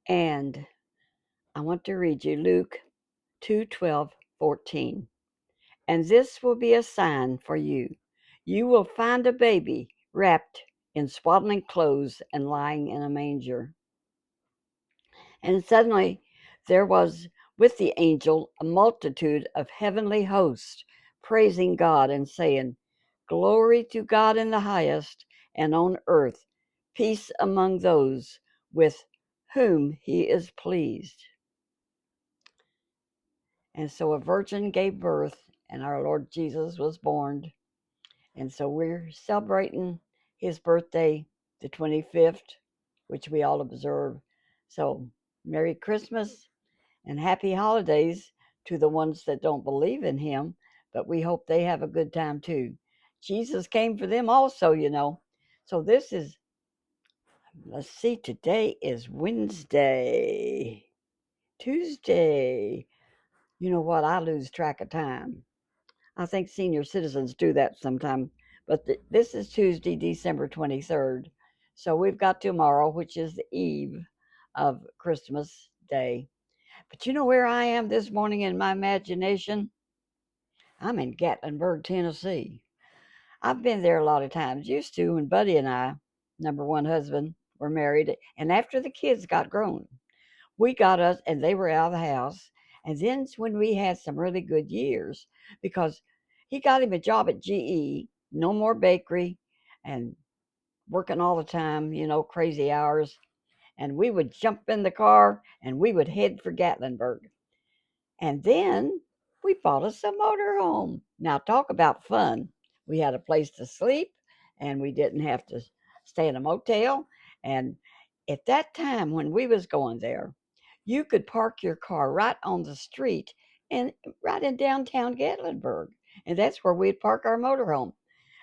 And I want to read you Luke 2:12-14. And this will be a sign for you. You will find a baby wrapped in swaddling clothes and lying in a manger. And suddenly there was with the angel a multitude of heavenly hosts, praising God and saying, Glory to God in the highest, and on earth peace among those with whom he is pleased. And so a virgin gave birth, and our Lord Jesus was born. And so we're celebrating his birthday, the 25th, which we all observe. So Merry Christmas and happy holidays to the ones that don't believe in him, but we hope they have a good time too. Jesus came for them also, you know. So this is, let's see, today is Wednesday, Tuesday. You know what? I lose track of time. I think senior citizens do that sometimes. But this is Tuesday, December 23rd. So we've got tomorrow, which is the eve of Christmas Day. But you know where I am this morning in my imagination? I'm in Gatlinburg, Tennessee. I've been there a lot of times, used to, when Buddy and I, number one husband, were married. And after the kids got grown, we got us, and they were out of the house. And then when we had some really good years, because he got him a job at GE, no more bakery, and working all the time, you know, crazy hours. And we would jump in the car and we would head for Gatlinburg. And then we bought us a motorhome. Now, talk about fun. We had a place to sleep and we didn't have to stay in a motel. And at that time when we was going there, you could park your car right on the street and right in downtown Gatlinburg. And that's where we'd park our motorhome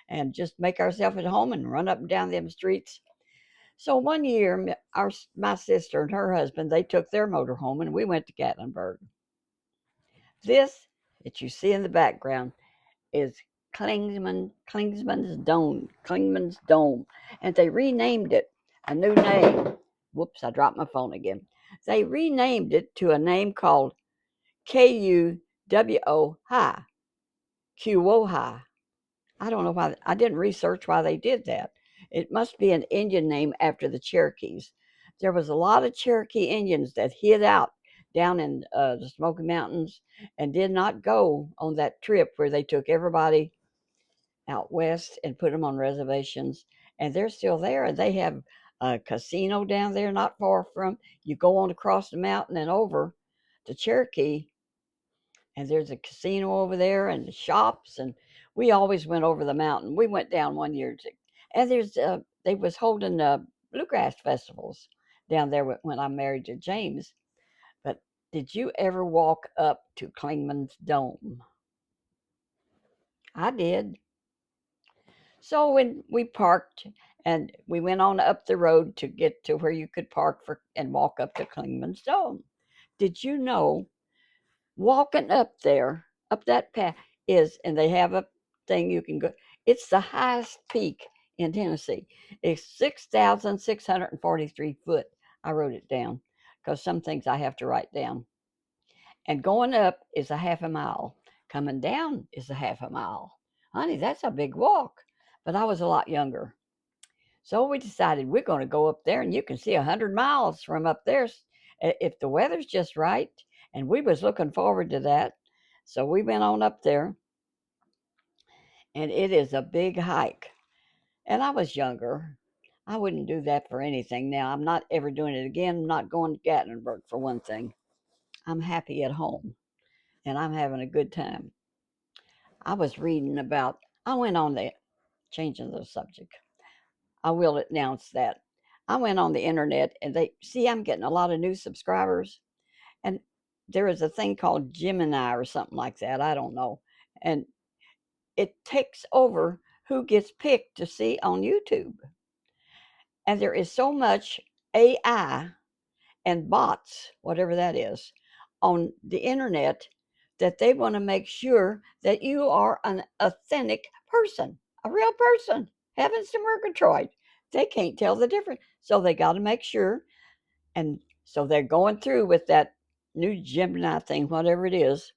and just make ourselves at home and run up and down them streets. So one year, my sister and her husband, they took their motorhome and we went to Gatlinburg. This that you see in the background is Klingsman's Dome. Klingman's Dome. And they renamed it a new name. Whoops, I dropped my phone again. They renamed it to a name called KUWOHI. KUWOHI. I don't know why. I didn't research why they did that. It must be an Indian name after the Cherokees. There was a lot of Cherokee Indians that hid out down in the Smoky Mountains and did not go on that trip where they took everybody out west and put them on reservations. And they're still there. And they have a casino down there not far from. You go on across the mountain and over to Cherokee, and there's a casino over there and the shops, and we always went over the mountain. We went down one year and there's they was holding bluegrass festivals down there when I married to James. But did you ever walk up to Klingman's Dome? I did. So when we parked and we went on up the road to get to where you could park for and walk up to Klingman's Dome, did you know walking up there, up that path is, and they have a thing you can go. It's the highest peak in Tennessee. It's 6,643 foot. I wrote it down because some things I have to write down. And going up is a half a mile. Coming down is a half a mile. Honey, that's a big walk. But I was a lot younger. So we decided we're going to go up there, and you can see 100 miles from up there if the weather's just right. And we was looking forward to that. So we went on up there, and it is a big hike. And I was younger. I wouldn't do that for anything now. I'm not ever doing it again. I'm not going to Gatlinburg for one thing. I'm happy at home, and I'm having a good time. I was reading about, I went on the, changing the subject. I will announce that. I went on the internet and they see I'm getting a lot of new subscribers. And there is a thing called Gemini or something like that. I don't know. And it takes over who gets picked to see on YouTube. And there is so much AI and bots, whatever that is, on the internet that they want to make sure that you are an authentic person, a real person. Heavens to Murgatroyd. They can't tell the difference. So they got to make sure. And So they're going through with that new Gemini thing, whatever it is.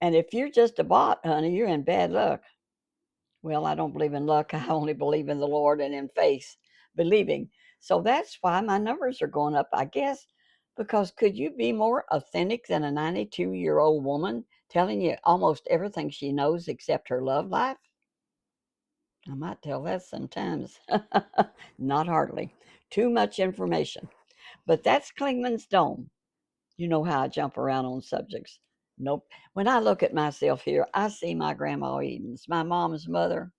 And if you're just a bot, honey, you're in bad luck. Well, I don't believe in luck. I only believe in the Lord and in faith, believing. So that's why my numbers are going up, I guess. Because could you be more authentic than a 92-year-old woman telling you almost everything she knows except her love life? I might tell that sometimes. Not hardly. Too much information. But that's Klingman's Dome. You know how I jump around on subjects. Nope. When I look at myself here, I see my grandma Edens, my mom's mother.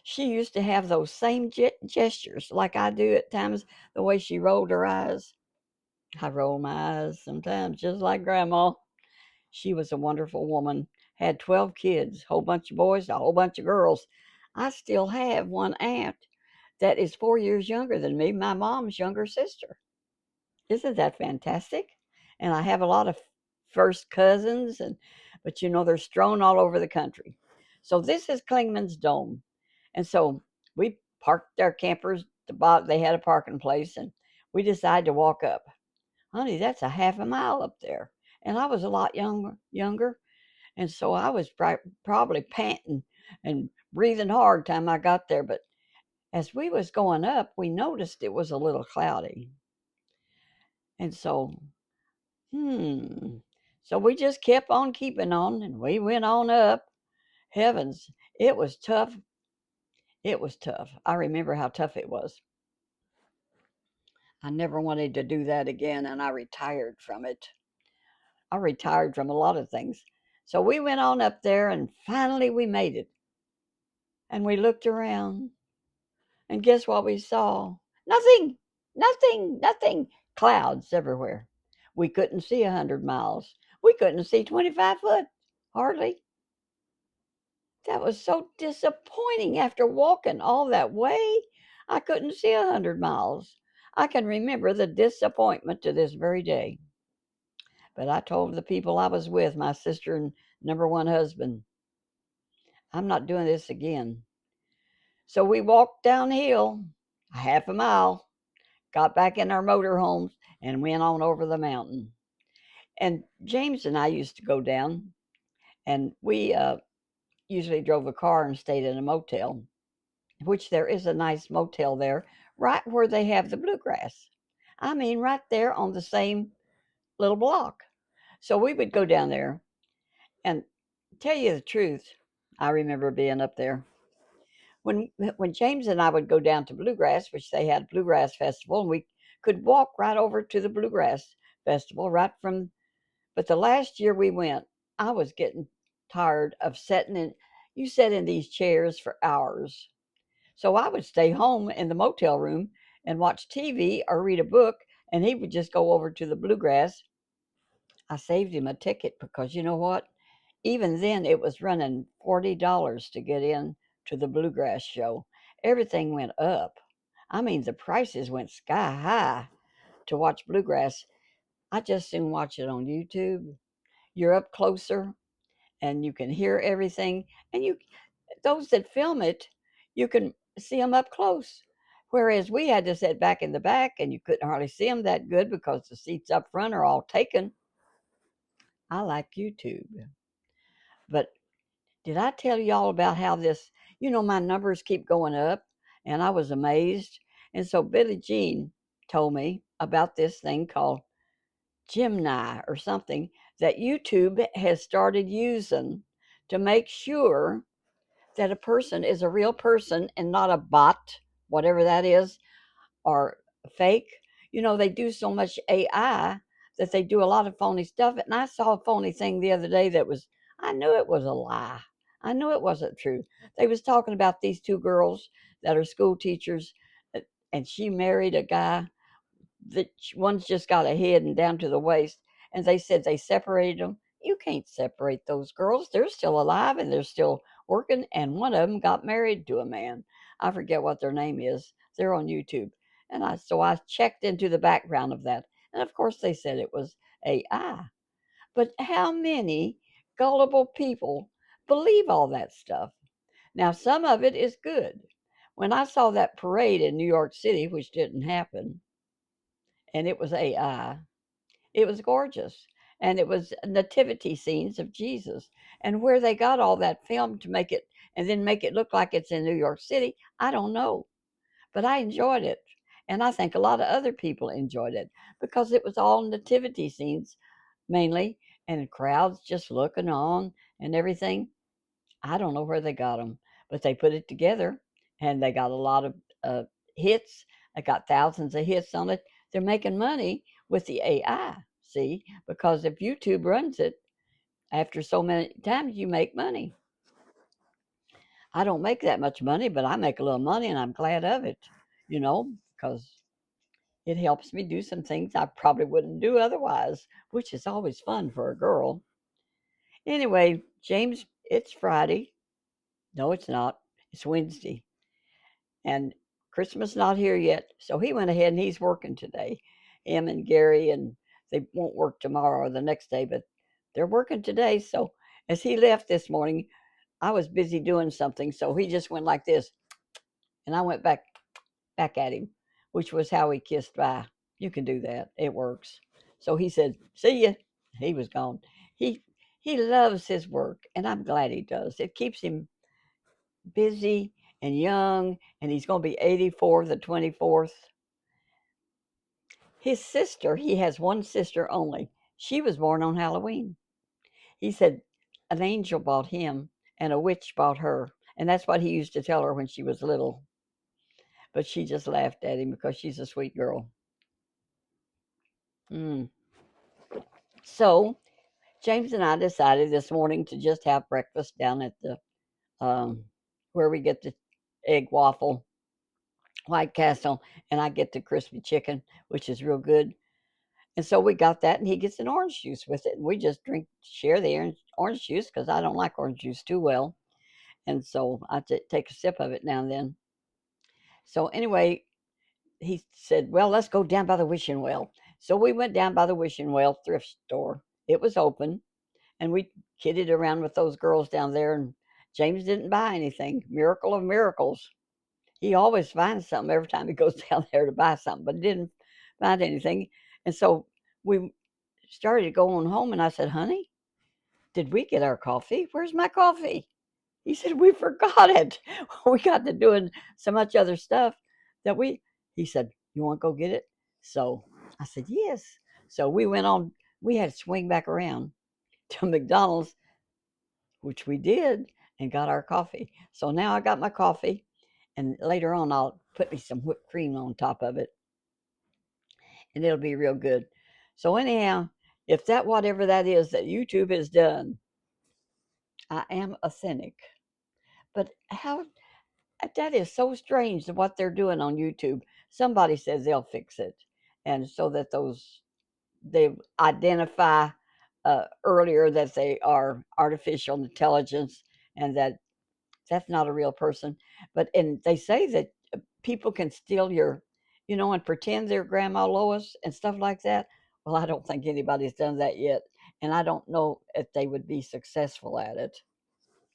She used to have those same gestures like I do at times, the way she rolled her eyes. I roll my eyes sometimes just like grandma. She was a wonderful woman, had 12 kids, a whole bunch of boys, a whole bunch of girls. I still have one aunt that is 4 years younger than me, my mom's younger sister. Isn't that fantastic? And I have a lot of first cousins, but they're strewn all over the country. So this is Klingman's Dome. And so we parked our campers. They had a parking place, and we decided to walk up. Honey, that's a half a mile up there. And I was a lot younger. And so I was probably panting and breathing hard time I got there. But as we was going up, we noticed it was a little cloudy. And hmm. So we just kept on keeping on, and we went on up. Heavens, it was tough. It was tough. I remember how tough it was. I never wanted to do that again, and I retired from it. I retired from a lot of things. So we went on up there, and finally we made it. And we looked around, and guess what we saw? Nothing, nothing, nothing. Clouds everywhere. We couldn't see 100 miles. We couldn't see 25 foot, hardly. That was so disappointing after walking all that way. I couldn't see 100 miles. I can remember the disappointment to this very day. But I told the people I was with, my sister and number one husband, I'm not doing this again. So we walked downhill a half a mile, got back in our motorhomes, and went on over the mountain. And James and I used to go down, and we usually drove a car and stayed in a motel, which there is a nice motel there, right where they have the bluegrass. I mean, right there on the same little block. So we would go down there, and tell you the truth, I remember being up there. When James and I would go down to Bluegrass, which they had Bluegrass Festival, and we could walk right over to the Bluegrass Festival right from. But the last year we went, I was getting tired of sitting in. You sit in these chairs for hours. So I would stay home in the motel room and watch TV or read a book, and he would just go over to the Bluegrass. I saved him a ticket because you know what? Even then, it was running $40 to get in to the Bluegrass show. Everything went up. I mean, the prices went sky high to watch Bluegrass. I just soon watch it on YouTube. You're up closer and you can hear everything. And those that film it, you can see them up close. Whereas we had to sit back in the back and you couldn't hardly see them that good because the seats up front are all taken. I like YouTube. But did I tell you all about how my numbers keep going up? And I was amazed. And so Billie Jean told me about this thing called Gemini or something that YouTube has started using to make sure that a person is a real person and not a bot, whatever that is, or fake. They do so much AI that they do a lot of phony stuff. And I saw a phony thing the other day I knew it was a lie. I knew it wasn't true. They was talking about these two girls that are school teachers, and she married a guy that one's just got a head and down to the waist, and they said they separated them. You can't separate those girls. They're still alive and they're still working, and one of them got married to a man. I forget what their name is. They're on YouTube. And I checked into the background of that. And of course they said it was AI. But how many gullible people believe all that stuff? Now some of it is good. When I saw that parade in New York City, which didn't happen, and it was AI. It was gorgeous. And it was nativity scenes of Jesus. And where they got all that film to make it and then make it look like it's in New York City, I don't know. But I enjoyed it. And I think a lot of other people enjoyed it because it was all nativity scenes mainly and crowds just looking on and everything. I don't know where they got them, but they put it together and they got a lot of hits. They got thousands of hits on it. They're making money with the AI, see, because if YouTube runs it, after so many times, you make money. I don't make that much money, but I make a little money and I'm glad of it, because it helps me do some things I probably wouldn't do otherwise, which is always fun for a girl. Anyway, James, it's Friday. No, it's not. It's Wednesday. And Christmas not here yet. So he went ahead and he's working today. Him and Gary, and they won't work tomorrow or the next day, but they're working today. So as he left this morning, I was busy doing something. So he just went like this. And I went back at him, which was how he kissed bye. You can do that. It works. So he said, "See ya." He was gone. He he loves his work, and I'm glad he does. It keeps him busy and young, and he's going to be 84 the 24th. His sister, he has one sister only. She was born on Halloween. He said an angel bought him and a witch bought her. And that's what he used to tell her when she was little. But she just laughed at him because she's a sweet girl. Mm. So James and I decided this morning to just have breakfast down at the um, where we get the egg waffle, White Castle, and I get the crispy chicken, which is real good. And so we got that, and he gets an orange juice with it. And we just share the orange juice because I don't like orange juice too well. And so I take a sip of it now and then. So anyway, he said, "Well, let's go down by the wishing well." So we went down by the wishing well thrift store. It was open, and we kidded around with those girls down there. And James didn't buy anything. Miracle of miracles. He always finds something every time he goes down there to buy something, but didn't find anything. And so we started going home, and I said, "Honey, did we get our coffee? Where's my coffee?" He said, "We forgot it. We got to doing so much other stuff that he said, "You want to go get it?" So I said, "Yes." So we went on, we had to swing back around to McDonald's, which we did, and got our coffee. So now I got my coffee, and later on I'll put me some whipped cream on top of it, and it'll be real good. So anyhow, if that whatever that is that YouTube has done, I am a cynic. But how that is so strange what they're doing on YouTube. Somebody says they'll fix it, and so that they identify earlier that they are artificial intelligence and that that's not a real person. But and they say that people can steal and pretend they're Grandma Lois and stuff like that. Well, I don't think anybody's done that yet, and I don't know if they would be successful at it,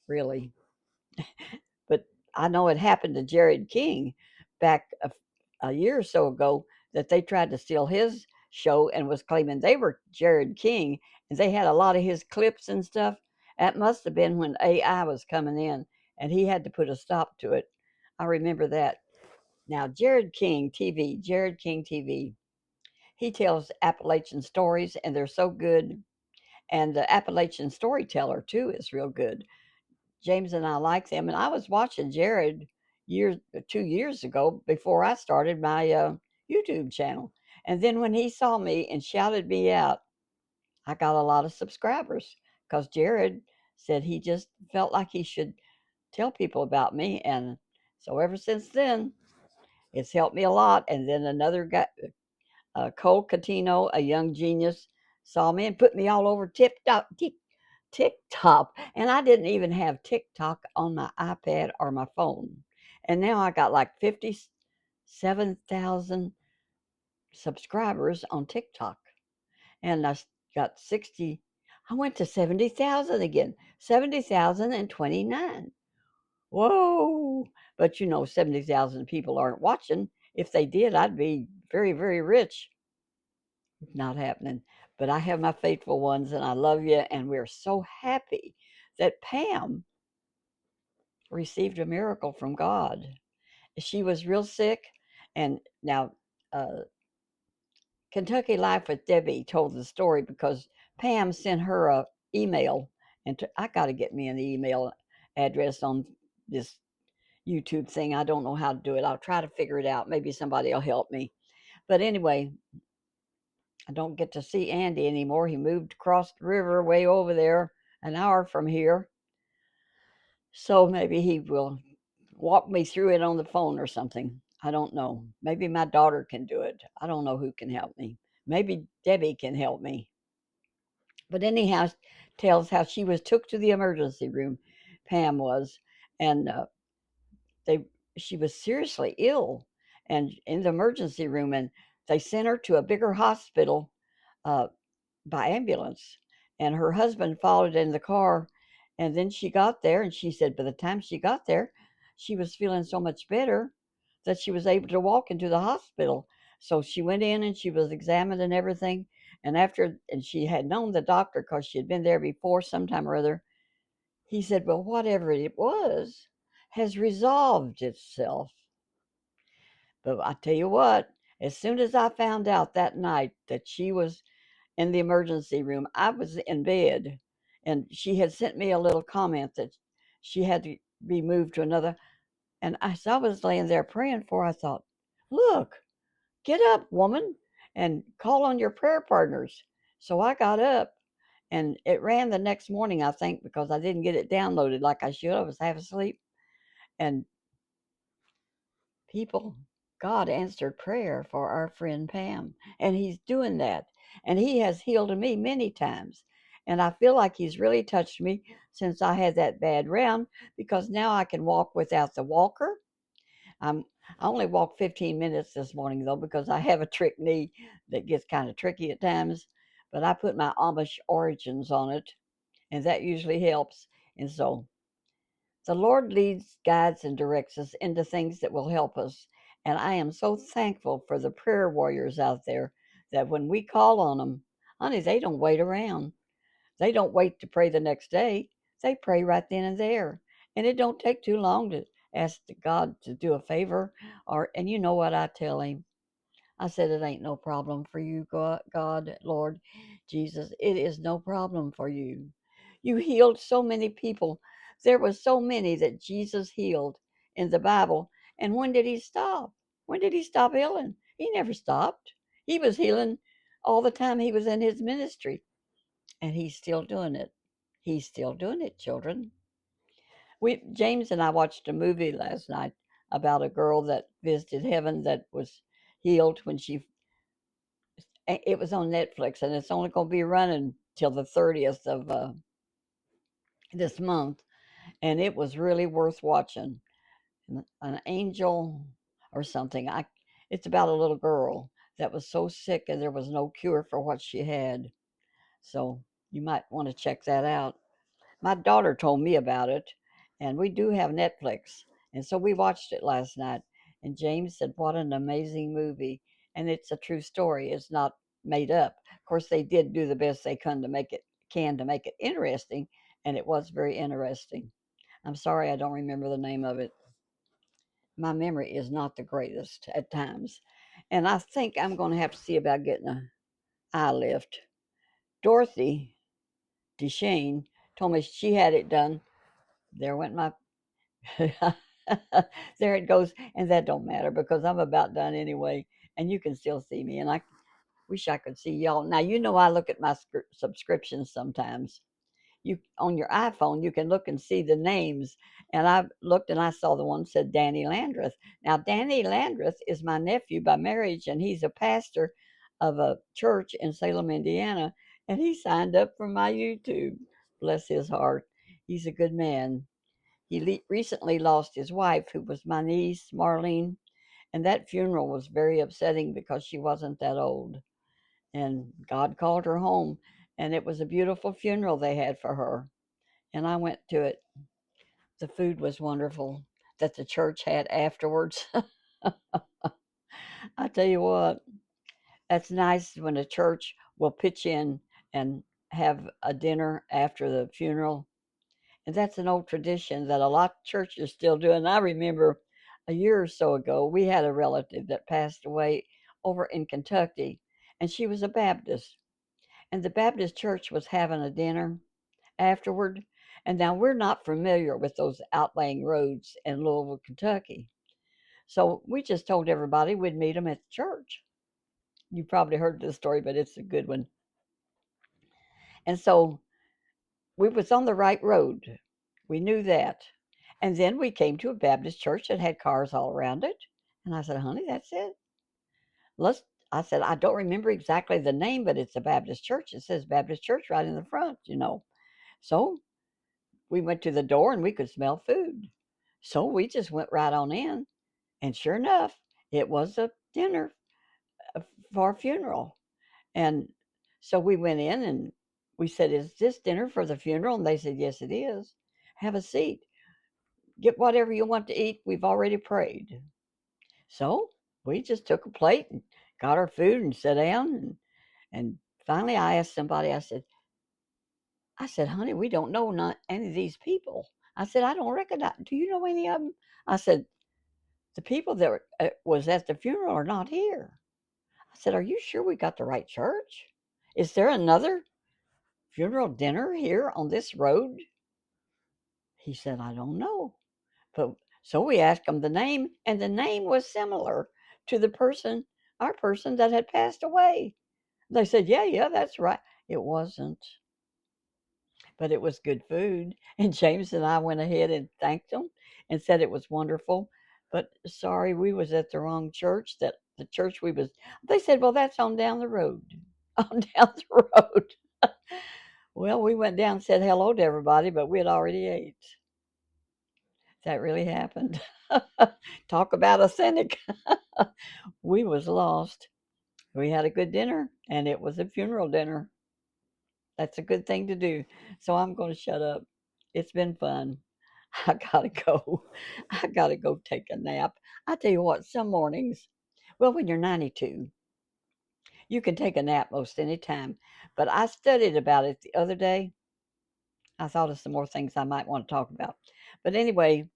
really. But I know it happened to Jared King back a year or so ago that they tried to steal his show and was claiming they were Jared King and they had a lot of his clips and stuff. That must have been when AI was coming in and he had to put a stop to it. I remember that. Now, Jared King TV, he tells Appalachian stories and they're so good. And the Appalachian storyteller, too, is real good. James and I like them. And I was watching Jared 2 years ago before I started my YouTube channel. And then when he saw me and shouted me out, I got a lot of subscribers because Jared said he just felt like he should tell people about me. And so ever since then, it's helped me a lot. And then another guy, Cole Catino, a young genius, saw me and put me all over TikTok, and I didn't even have TikTok on my iPad or my phone. And now I got like 57,000 subscribers on TikTok, and I got 60. I went to 70,000 again, 70,029. Whoa! But 70,000 people aren't watching. If they did, I'd be very, very rich. not happening. But I have my faithful ones, and I love you. And we're so happy that Pam received a miracle from God. She was real sick, and now uh, Kentucky Life with Debbie told the story because Pam sent her a email, and I got to get me an email address on this YouTube thing. I don't know how to do it. I'll try to figure it out. Maybe somebody will help me. But anyway, I don't get to see Andy anymore. He moved across the river way over there, an hour from here. So maybe he will walk me through it on the phone or something. I don't know. Maybe my daughter can do it. I don't know who can help me. Maybe Debbie can help me. But anyhow, tells how she was took to the emergency room. Pam was, and they she was seriously ill, and in the emergency room, and they sent her to a bigger hospital uh, by ambulance, and her husband followed in the car, and then she got there, and she said by the time she got there, she was feeling so much better that she was able to walk into the hospital. So she went in and she was examined and everything, and she had known the doctor because she had been there before sometime or other. He said, well, whatever it was has resolved itself. But I tell you what, as soon as I found out that night that she was in the emergency room, I was in bed, and she had sent me a little comment that she had to be moved to another. And as I was laying there praying for her, I thought, look, get up, woman, and call on your prayer partners. So I got up, and it ran the next morning, I think, because I didn't get it downloaded like I should. I was half asleep. And people, God answered prayer for our friend Pam, and He's doing that. And He has healed me many times. And I feel like He's really touched me since I had that bad round because now I can walk without the walker. I'm, I only walked 15 minutes this morning though because I have a trick knee that gets kind of tricky at times. But I put my Amish origins on it, and that usually helps. And so the Lord leads, guides, and directs us into things that will help us. And I am so thankful for the prayer warriors out there that when we call on them, honey, they don't wait around. They don't wait to pray the next day. They pray right then and there. And it don't take too long to ask God to do a favor. And you know what I tell him? I said, it ain't no problem for you, God, Lord Jesus. It is no problem for you. You healed so many people. There were so many that Jesus healed in the Bible. And when did he stop? When did he stop healing? He never stopped. He was healing all the time he was in his ministry. And he's still doing it. He's still doing it, children. James and I watched a movie last night about a girl that visited heaven that was healed when it was on Netflix, and it's only going to be running till the 30th of this month, and it was really worth watching. An angel or something. It's about a little girl that was so sick and there was no cure for what she had. So you might want to check that out. My daughter told me about it, and we do have Netflix, and so we watched it last night. And James said, "What an amazing movie!" And it's a true story. It's not made up. Of course, they did do the best they can to make it interesting, and it was very interesting. I'm sorry I don't remember the name of it. My memory is not the greatest at times, and I think I'm going to have to see about getting a eye lift. Dorothy DeShane told me she had it done. There went my there it goes, and that don't matter because I'm about done anyway, and you can still see me. And I wish I could see y'all. Now you know I look at my subscriptions sometimes. You on your iPhone, you can look and see the names, and I looked and I saw the one that said Danny Landreth. Now Danny Landreth is my nephew by marriage, and he's a pastor of a church in Salem, Indiana, and he signed up for my YouTube. Bless his heart. He's a good man. He recently lost his wife, who was my niece, Marlene, and that funeral was very upsetting because she wasn't that old. And God called her home, and it was a beautiful funeral they had for her. And I went to it. The food was wonderful that the church had afterwards. I tell you what, That's nice when a church will pitch in and have a dinner after the funeral. And that's an old tradition that a lot of churches still do. And I remember a year or so ago, we had a relative that passed away over in Kentucky, and she was a Baptist. And the Baptist church was having a dinner afterward. And now we're not familiar with those outlying roads in Louisville, Kentucky. So we just told everybody we'd meet them at the church. You probably heard this story, but it's a good one. And so we was on the right road. We knew that. And then we came to a Baptist church that had cars all around it. And I said, honey, that's it. Let's I said, I don't remember exactly the name, but it's a Baptist church. It says Baptist church right in the front. So we went to the door and we could smell food. So we just went right on in. And sure enough, it was a dinner for a funeral. And so we went in and we said, is this dinner for the funeral? And they said, yes, it is. Have a seat. Get whatever you want to eat. We've already prayed. So we just took a plate and got our food and sat down. And finally, I asked somebody, I said, honey, we don't know not any of these people. I said, I don't recognize. Do you know any of them? I said, the people that was at the funeral are not here. I said, are you sure we got the right church? Is there another funeral dinner here on this road? He said, I don't know. But so we asked him the name, and the name was similar to our person that had passed away. They said, yeah, that's right. It wasn't, but it was good food. And James and I went ahead and thanked them and said it was wonderful. But sorry, we was at the wrong church. That the church we was. They said, well, that's on down the road. On down the road. Well, we went down and said hello to everybody, but we had already ate. That really happened. Talk about a cynic. We was lost. We had a good dinner, and it was a funeral dinner. That's a good thing to do. So I'm going to shut up. It's been fun. I gotta go. I gotta go take a nap. I tell you what, some mornings, well, when you're 92, you can take a nap most any time. But I studied about it the other day. I thought of some more things I might want to talk about. But anyway,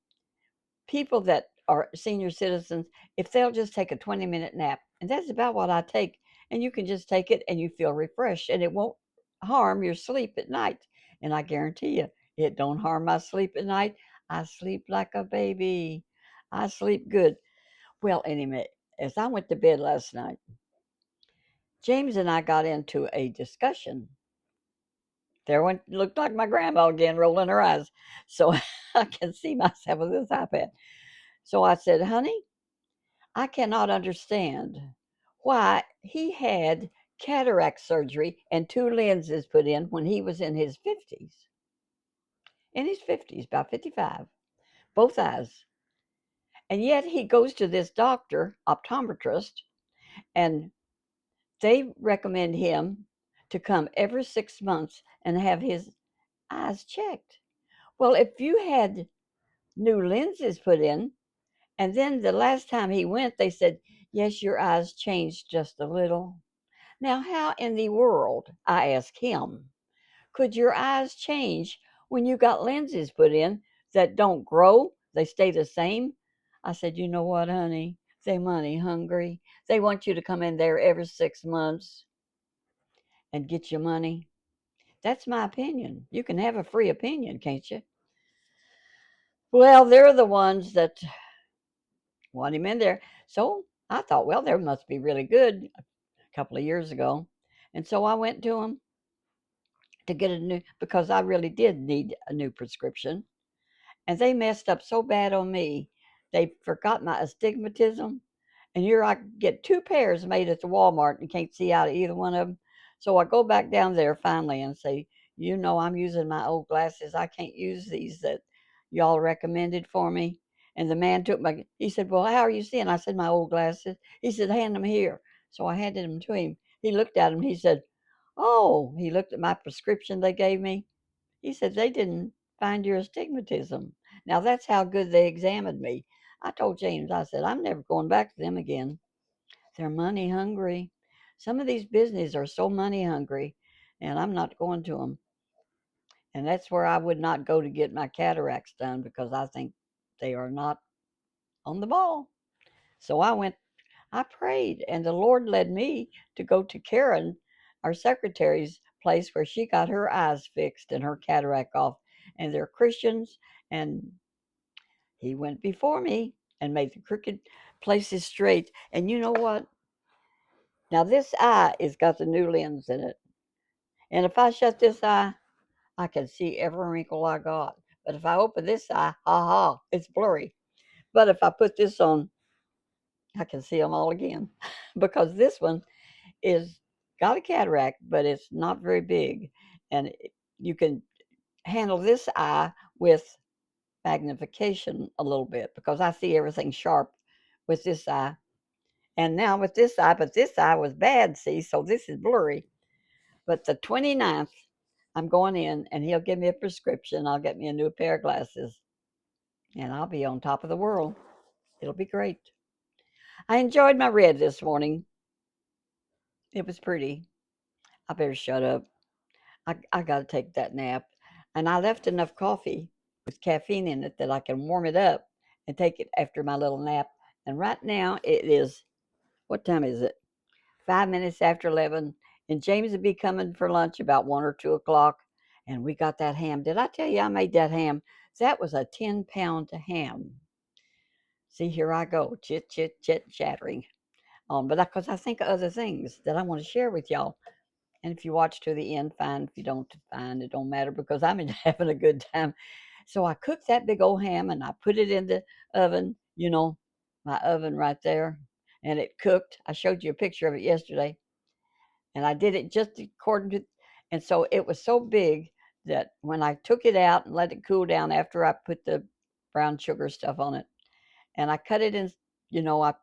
people that are senior citizens, if they'll just take a 20-minute nap, and that's about what I take, and you can just take it and you feel refreshed, and it won't harm your sleep at night. And I guarantee you, it don't harm my sleep at night. I sleep like a baby. I sleep good. Well, anyway, as I went to bed last night, James and I got into a discussion. There went looked like my grandma again, rolling her eyes. So I can see myself with this iPad. So I said, honey, I cannot understand why he had cataract surgery and two lenses put in when he was in his 50s. In his 50s, about 55, both eyes. And yet he goes to this doctor, optometrist, and they recommend him to come every 6 months and have his eyes checked. Well, if you had new lenses put in, and then the last time he went, they said, yes, your eyes changed just a little. Now, how in the world, I asked him, could your eyes change when you got lenses put in that don't grow? They stay the same? I said, you know what, honey? They money hungry. They want you to come in there every 6 months and get your money. That's my opinion. You can have a free opinion, can't you? Well, they're the ones that want him in there. So I thought, well, they must be really good a couple of years ago. And so I went to him to get a new, because I really did need a new prescription. And they messed up so bad on me. They forgot my astigmatism. And here I get two pairs made at the Walmart and can't see out of either one of them. So I go back down there finally and say, I'm using my old glasses. I can't use these that y'all recommended for me. And the man he said, well, how are you seeing? I said, my old glasses. He said, hand them here. So I handed them to him. He looked at them. He said, oh, he looked at my prescription they gave me. He said, they didn't find your astigmatism. Now that's how good they examined me. I told James, I said, I'm never going back to them again. They're money hungry. Some of these businesses are so money hungry, and I'm not going to them. And that's where I would not go to get my cataracts done because I think they are not on the ball. So I prayed, and the Lord led me to go to Karen, our secretary's place, where she got her eyes fixed and her cataract off. And they're Christians, and He went before me and made the crooked places straight. And you know what? Now, this eye has got the new lens in it. And if I shut this eye, I can see every wrinkle I got. But if I open this eye, ha ha, it's blurry. But if I put this on, I can see them all again. Because this one is got a cataract, but it's not very big. And you can handle this eye with magnification a little bit because I see everything sharp with this eye. And now with this eye, but this eye was bad, see, so this is blurry. But the 29th, I'm going in and he'll give me a prescription. I'll get me a new pair of glasses and I'll be on top of the world. It'll be great. I enjoyed my red this morning. It was pretty. I better shut up. I got to take that nap. And I left enough coffee with caffeine in it that I can warm it up and take it after my little nap. And right now it is, what time is it? 5 minutes after 11. And James will be coming for lunch about 1 or 2 o'clock. And we got that ham. Did I tell you I made that ham? That was a 10-pound ham. See, here I go, chit, chit, chit, chattering on. But because I think of other things that I want to share with y'all. And if you watch to the end, fine. If you don't, fine. It don't matter because I'm having a good time. So I cooked that big old ham and I put it in the oven, my oven right there. And it cooked. I showed you a picture of it yesterday. And I did it just according to, and so it was so big that when I took it out and let it cool down after I put the brown sugar stuff on it, and I cut it in, I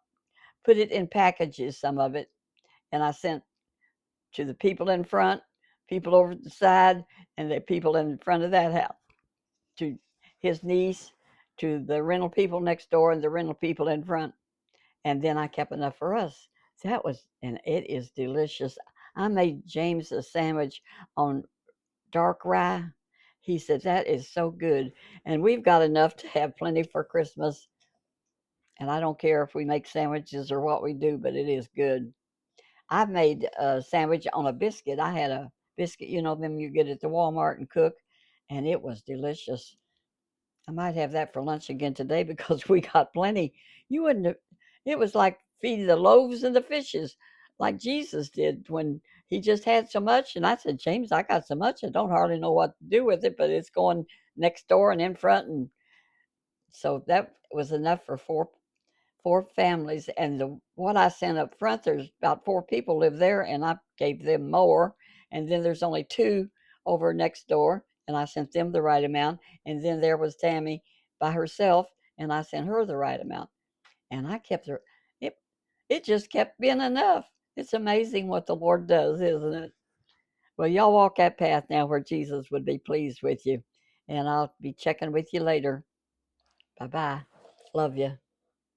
put it in packages, some of it, and I sent to the people in front, people over the side, and the people in front of that house, to his niece, to the rental people next door, and the rental people in front. And then I kept enough for us. And it is delicious. I made James a sandwich on dark rye. He said, that is so good. And we've got enough to have plenty for Christmas. And I don't care if we make sandwiches or what we do, but it is good. I've made a sandwich on a biscuit. I had a biscuit, them you get at the Walmart and cook, and it was delicious. I might have that for lunch again today because we got plenty. You wouldn't have, it was like feeding the loaves and the fishes like Jesus did when he just had so much. And I said, James, I got so much, I don't hardly know what to do with it, but it's going next door and in front. And so that was enough for four families. And what I sent up front, there's about 4 people live there, and I gave them more. And then there's only 2 over next door, and I sent them the right amount. And then there was Tammy by herself, and I sent her the right amount. And I kept her. It it just kept being enough. It's amazing what the Lord does, isn't it? Well, y'all walk that path now where Jesus would be pleased with you. And I'll be checking with you later. Bye bye. Love you.